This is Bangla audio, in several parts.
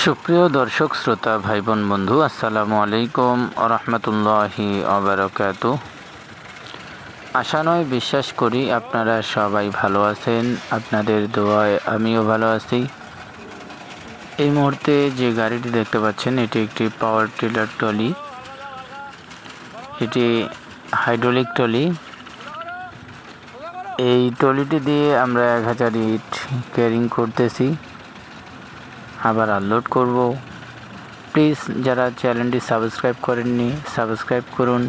সুপ্রিয় দর্শক শ্রোতা ভাই বোন বন্ধু, আসসালামু আলাইকুম ওয়া রাহমাতুল্লাহি ওয়া বারাকাতুহু। আশা নয় বিশ্বাস করি আপনারা সবাই ভালো আছেন। আপনাদের দোয়ায় আমিও ভালো আছি। এই মুহূর্তে যে গাড়িটি দেখতে পাচ্ছেন এটি একটি পাওয়ার টিলার ট্রলি। এটি হাইড্রোলিক ট্রলি। এই ট্রলিটি দিয়ে আমরা 1000 ইট ক্যারিং করতেছি, আবার আনলোড করব। প্লিজ যারা চ্যানেলটি সাবস্ক্রাইব করেননি সাবস্ক্রাইব করুন,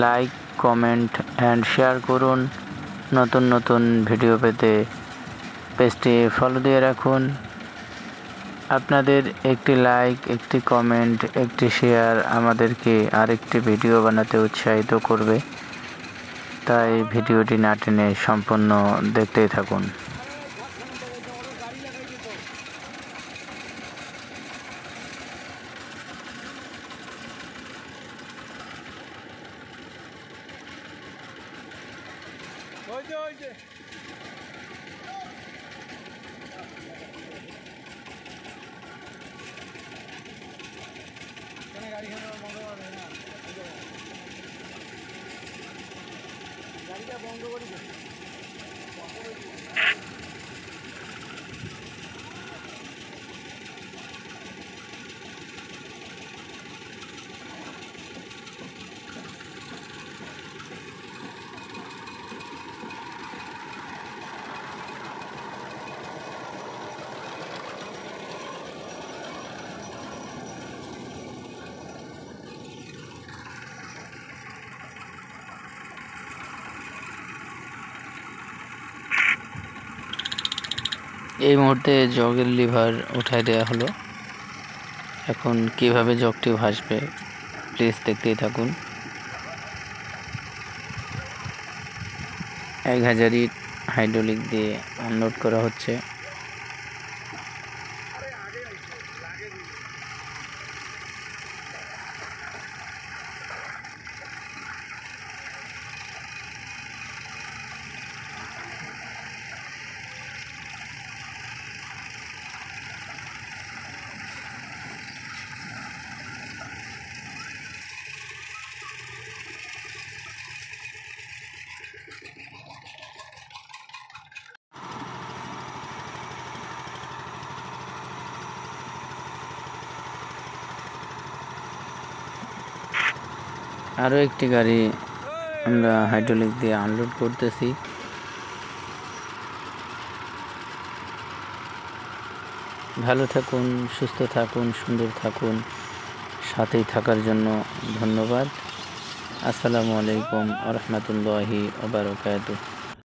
লাইক কমেন্ট অ্যান্ড শেয়ার করুন। নতুন নতুন ভিডিও পেতে পেজটি ফলো দিয়ে রাখুন। আপনাদের একটি লাইক, একটি কমেন্ট, একটি শেয়ার আমাদেরকে আরেকটি ভিডিও বানাতে উৎসাহিত করবে। তাই ভিডিওটি না টেনে সম্পূর্ণ দেখতেই থাকুন। এই মুহূর্তে জগের লিভার উঠায় দেওয়া হলো। এখন কিভাবে জগটি ভাসবে প্লিজ দেখতেই থাকুন। 1000 ইট হাইড্রোলিক দিয়ে আনলোড করা হচ্ছে। আরও একটি গাড়ি আমরা হাইড্রোলিক দিয়ে আনলোড করতেছি। ভালো থাকুন, সুস্থ থাকুন, সুন্দর থাকুন। সাথেই থাকার জন্য ধন্যবাদ। আসসালামু আলাইকুম ওয়া রাহমাতুল্লাহি ওয়া বারাকাতুহু।